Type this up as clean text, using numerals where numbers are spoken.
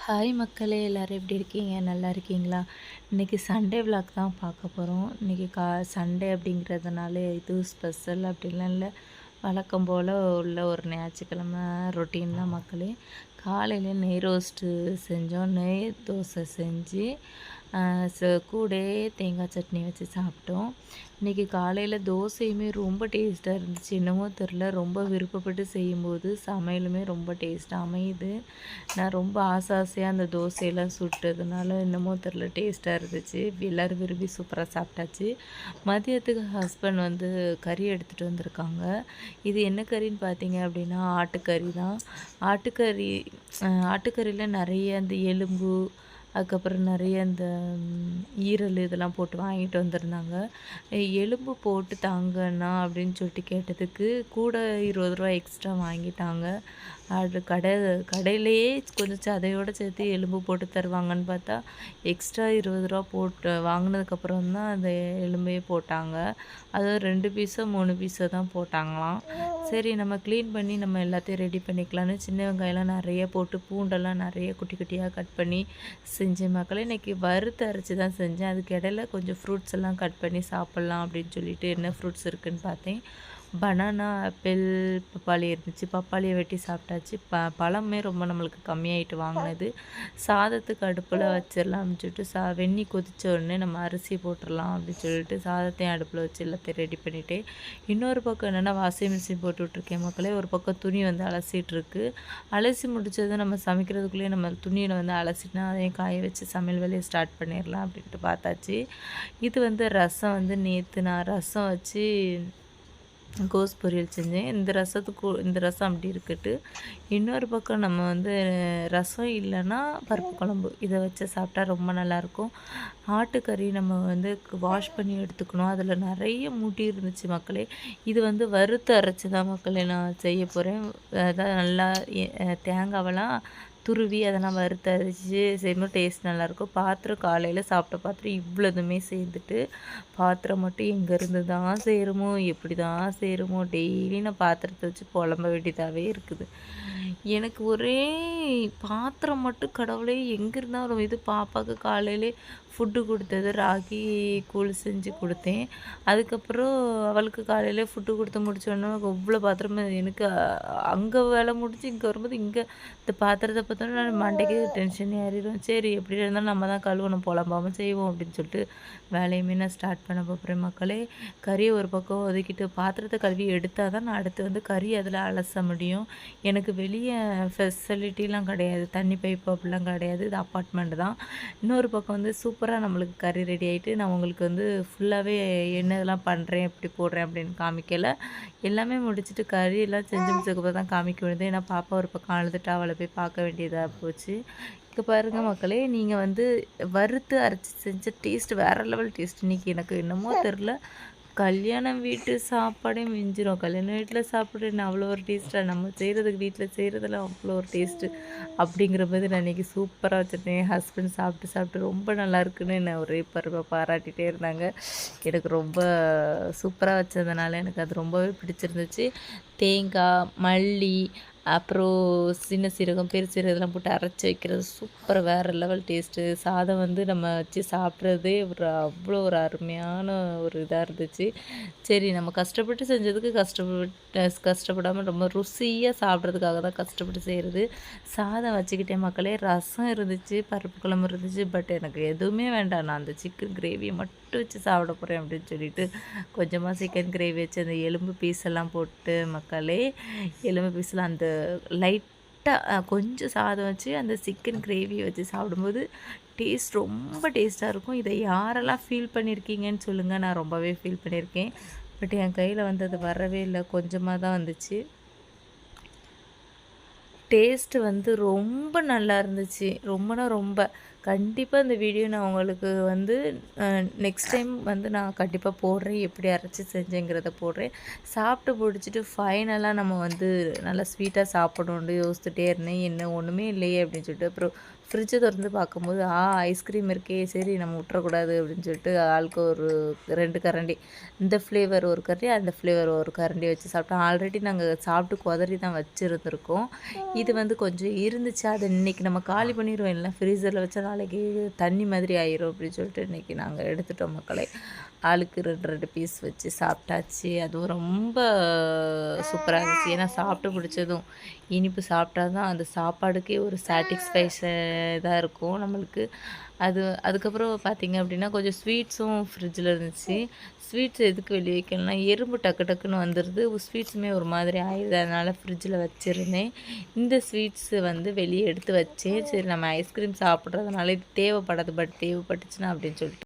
Hi மக்களே, எல்லோரும் எப்படி இருக்கீங்க? நல்லா இருக்கீங்களா? இன்றைக்கி சண்டே விலாக் தான் பார்க்க போகிறோம். இன்றைக்கி சண்டே அப்படிங்கிறதுனால இது ஸ்பெஷல் அப்படின்லாம் இல்லை. வழக்கம் போல் உள்ள ஒரு ஞாயிற்றுக்கிழமை ரொட்டீன் தான் மக்களே. காலையில் நெய் ரோஸ்ட்டு செஞ்சோம். நெய் தோசை செஞ்சு கூடயே தேங்காய் சட்னி வச்சு சாப்பிட்டோம். இன்றைக்கி காலையில் தோசையுமே ரொம்ப டேஸ்ட்டாக இருந்துச்சு. என்னமோ தெரில, ரொம்ப விருப்பப்பட்டு செய்யும்போது சமையலுமே ரொம்ப டேஸ்ட்டாக அமையுது. நான் ரொம்ப ஆசையாக அந்த தோசையெல்லாம் சுட்டதுனால என்னமோ தெரில, டேஸ்ட்டாக இருந்துச்சு. எல்லோரும் விரும்பி சூப்பராக சாப்பிட்டாச்சு. மதியத்துக்கு ஹஸ்பண்ட் கறி எடுத்துகிட்டு வந்திருக்காங்க. இது என்ன கறின்னு பார்த்தீங்க அப்படின்னா ஆட்டுக்கறி தான். ஆட்டுக்கறியில் நிறைய அந்த எலும்பு, அதுக்கப்புறம் நிறைய இந்த ஈரல் இதெல்லாம் போட்டு வாங்கிட்டு வந்திருந்தாங்க. எலும்பு போட்டு தாங்கண்ணா அப்படின்னு சொல்லிட்டு கேட்டதுக்கு கூட ரூ. 20 எக்ஸ்ட்ரா வாங்கிட்டாங்க. அது கடையிலேயே கொஞ்சம் சதையோடு சேர்த்து எலும்பு போட்டு தருவாங்கன்னு பார்த்தா எக்ஸ்ட்ரா ரூ. 20 போட்டு வாங்கினதுக்கப்புறம் தான் அந்த எலும்பையே போட்டாங்க. அதாவது 2 பீஸோ 3 பீஸோ தான் போட்டாங்களாம். சரி, நம்ம க்ளீன் பண்ணி நம்ம எல்லாத்தையும் ரெடி பண்ணிக்கலான்னு சின்ன வெங்காயம்லாம் நிறைய போட்டு பூண்டெல்லாம் நிறைய குட்டி குட்டியாக கட் பண்ணி செஞ்சேன் மக்களே. இன்றைக்கி வறுத்து அரைச்சி தான் செஞ்சேன். அதுக்கு இடையில கொஞ்சம் ஃப்ரூட்ஸ் எல்லாம் கட் பண்ணி சாப்பிட்லாம் அப்படின்னு சொல்லிட்டு என்ன ஃப்ரூட்ஸ் இருக்குதுன்னு பார்த்தேன். பனானா, ஆப்பிள், பப்பாளி இருந்துச்சு. பப்பாளியை வெட்டி சாப்பிட்டாச்சு. பழமே ரொம்ப நம்மளுக்கு கம்மியாயிட்டு வாங்கினது. சாதத்துக்கு அடுப்பில் வச்சிடலாம்னு சொல்லிட்டு வெந்நி கொதித்த உடனே நம்ம அரிசி போட்டுடலாம் அப்படின்னு சொல்லிட்டு சாதத்தையும் அடுப்பில் வச்சு எல்லாத்தையும் ரெடி பண்ணிவிட்டு, இன்னொரு பக்கம் என்னென்னா வாஷிங் மிஷின் போட்டு விட்ருக்கேன் மக்களே. ஒரு பக்கம் துணி அலசிட்டுருக்கு. அலசி முடித்ததும் நம்ம சமைக்கிறதுக்குள்ளேயே நம்ம துணியில் அலசிட்டுனா அதையும் காய வச்சு சமையல் வேலையை ஸ்டார்ட் பண்ணிடலாம் அப்படின்ட்டு பார்த்தாச்சு. இது ரசம் நேற்று நான் ரசம் வச்சு கோஸ் பொரியல் செஞ்சேன். இந்த ரசம் அப்படி இருக்கட்டு. இன்னொரு பக்கம் நம்ம ரசம் இல்லைன்னா பருப்பு குழம்பு இதை வச்சு சாப்பிட்டா ரொம்ப நல்லாயிருக்கும். ஆட்டுக்கறி நம்ம வாஷ் பண்ணி எடுத்துக்கணும். அதில் நிறைய மூட்டி இருந்துச்சு மக்களே. இது வறுத்து அரைச்சி தான் மக்களே நான் செய்ய போகிறேன். அதான் நல்லா தேங்காவெல்லாம் துருவி அதெல்லாம் வறுத்து அரைச்சி செய்யும்போது டேஸ்ட் நல்லாயிருக்கும். பாத்திரம் காலையில் சாப்பிட்ட பாத்திரம் இவ்வளோதுமே சேர்ந்துட்டு, பாத்திரம் மட்டும் எங்கேருந்து தான் சேருமோ, எப்படி தான் சேருமோ, டெய்லி நான் பாத்திரத்தை வச்சு புலம்ப வேண்டியதாகவே இருக்குது. எனக்கு ஒரே பாத்திரம் மட்டும் கடவுளே எங்கே வரும். இது பாப்பாவுக்கு காலையிலே ஃபுட்டு கொடுத்தது, ராகி கூழ் செஞ்சு கொடுத்தேன். அதுக்கப்புறம் அவளுக்கு காலையில் ஃபுட்டு கொடுத்து முடிச்சோடனே இவ்வளோ பாத்திரமே எனக்கு அங்கே வேலை முடிஞ்சு இங்கே வரும்போது இங்கே இந்த பாத்திரத்தை பார்த்தோன்னா நான் மண்டைக்கு டென்ஷன் ஏறிடும். சரி, எப்படி இருந்தாலும் நம்ம தான் கழுவணும், புலம்பாமல் செய்வோம் அப்படின்னு சொல்லிட்டு வேலையுமே நான் ஸ்டார்ட் பண்ண போகிறேன் மக்களே. கறியை ஒரு பக்கம் ஒதுக்கிட்டு பாத்திரத்தை கழுவி எடுத்தால் தான் நான் அடுத்து கறி அதில் அலச முடியும். எனக்கு வெளியே ஃபெசிலிட்டிலாம் கிடையாது, தண்ணி பைப்பு அப்படிலாம் கிடையாது. இது அப்பார்ட்மெண்ட் தான். இன்னொரு பக்கம் சூப்பராக நம்மளுக்கு கறி ரெடி ஆகிட்டு நான் உங்களுக்கு ஃபுல்லாகவே என்னதெல்லாம் பண்ணுறேன், எப்படி போடுறேன் அப்படின்னு காமிக்கலை. எல்லாமே முடிச்சுட்டு கறியெல்லாம் செஞ்சு முடிச்சதுக்கப்புறம் தான் காமிக்க வேண்டியது. ஏன்னா பாப்பா ஒரு பக்கம் அழுதுட்டு அவளை போய் பார்க்க வேண்டியதாக போச்சு. இங்கே பாருங்கள் மக்களே, நீங்கள் வறுத்து அரைச்சி செஞ்ச டேஸ்ட் வேறு லெவல் டேஸ்ட். இன்றைக்கி எனக்கு என்னமோ தெரில, கல்யாணம் வீட்டு சாப்பாடே மிஞ்சிடும். கல்யாண வீட்டில் சாப்பிட்ற என்ன அவ்வளோ ஒரு டேஸ்ட்டாக, நம்ம செய்கிறதுக்கு வீட்டில் செய்கிறதுல அவ்வளோ ஒரு டேஸ்ட்டு அப்படிங்கிற போது நான் இன்றைக்கி சூப்பராக வச்சுருந்தேன். என் ஹஸ்பண்ட் சாப்பிட்டு ரொம்ப நல்லா இருக்குன்னு என்னை ஒரே பாராட்டிகிட்டே இருந்தாங்க. எனக்கு ரொம்ப சூப்பராக வச்சதுனால எனக்கு அது ரொம்பவே பிடிச்சிருந்துச்சு. தேங்காய், மல்லி, அப்புறம் சின்ன சீரகம், பெருசீரகம் இதெல்லாம் போட்டு அரைச்சி வைக்கிறது சூப்பர், வேறு லெவல் டேஸ்ட்டு. சாதம் நம்ம வச்சு சாப்பிட்றதே அவ்வளோ ஒரு அருமையான ஒரு இதாக இருந்துச்சு. சரி, நம்ம கஷ்டப்பட்டு செஞ்சதுக்கு கஷ்டப்படாமல் ரொம்ப ருசியாக சாப்பிட்றதுக்காக தான் கஷ்டப்பட்டு செய்கிறது. சாதம் வச்சுக்கிட்டேன் மக்களே. ரசம் இருந்துச்சு, பருப்பு குழம்பு இருந்துச்சு. பட் எனக்கு எதுவுமே வேண்டாம், நான் அந்த சிக்கன் கிரேவியை மட்டும் வச்சு சாப்பிட போகிறேன் அப்படின்னு சொல்லிட்டு கொஞ்சமாக சிக்கன் கிரேவி வச்சு அந்த எலும்பு பீஸ் எல்லாம் போட்டு மக்களே, எலும்பு பீஸில் அந்த லைட்டாக கொஞ்சம் சாதம் வச்சு அந்த சிக்கன் கிரேவியை வச்சு சாப்பிடும்போது டேஸ்ட் ரொம்ப டேஸ்ட்டாக இருக்கும். இதை யாரெல்லாம் ஃபீல் பண்ணியிருக்கீங்கன்னு சொல்லுங்கள். நான் ரொம்பவே ஃபீல் பண்ணியிருக்கேன். பட் என் கையில் அது வரவே இல்லை, கொஞ்சமாக தான் வந்துச்சு. டேஸ்ட்டு ரொம்ப நல்லா இருந்துச்சு. ரொம்பனா ரொம்ப. கண்டிப்பாக இந்த வீடியோ நான் உங்களுக்கு நெக்ஸ்ட் டைம் நான் கண்டிப்பாக போடுறேன். எப்படி அரைச்சி செஞ்சேங்கிறத போடுறேன். சாப்பிட்டு முடிச்சுட்டு ஃபைனலாக நம்ம நல்லா ஸ்வீட்டாக சாப்பிடணுன்னு யோசிச்சுட்டே இருந்தேன். என்ன ஒன்றுமே இல்லையே அப்படின்னு சொல்லிட்டு அப்புறம் ஃப்ரிட்ஜை திறந்து பார்க்கும்போது ஐஸ்கிரீம் இருக்கே, சரி நம்ம விட்டுறக்கூடாது அப்படின்னு சொல்லிட்டு ஆளுக்கு ஒரு 2 கரண்டி, இந்த ஃப்ளேவர் ஒரு கரண்டி, அந்த ஃப்ளேவர் ஒரு கரண்டி வச்சு சாப்பிட்டோம். ஆல்ரெடி நாங்கள் சாப்பிட்டு குதறி தான் வச்சுருந்துருக்கோம். இது வந்து கொஞ்சம் இருந்துச்சு. அத இன்னைக்கு நம்ம காலி பண்ணிருவோம். இல்ல ஃப்ரீசர்ல வச்சா நாளைக்கு தண்ணி மாதிரி ஆயிரும் அப்படின்னு சொல்லிட்டு இன்னைக்கு நாங்க எடுத்துட்டோம் மக்களே. ஆளுக்கு 2, 2 பீஸ் வச்சு சாப்பிட்டாச்சு. அதுவும் ரொம்ப சூப்பரா இருந்துச்சு. ஏன்னா சாப்பிட்டு பிடிச்சதும் இனிப்பு சாப்பிட்டா தான் அந்த சாப்பாடுக்கே ஒரு இதா இருக்கும் நம்மளுக்கு. அதுக்கப்புறம் பார்த்தீங்க அப்படின்னா, கொஞ்சம் ஸ்வீட்ஸும் ஃப்ரிட்ஜில இருந்துச்சு. ஸ்வீட்ஸ் எதுக்கு வெளிய வைக்கலன்னா, எறும்பு டக்கு டக்குன்னு வந்துருது. ஸ்வீட்ஸுமே ஒரு மாதிரி ஆயிடுது. அதனால ஃப்ரிட்ஜில வச்சிருந்தேன். இந்த ஸ்வீட்ஸ் வந்து வெளிய எடுத்து வச்சேன். சரி நம்ம ஐஸ்கிரீம் சாப்பிட்றதுனால இது தேவைப்படாது. பட் தேவைப்பட்டுச்சுன்னா அப்படின்னு சொல்லிட்டு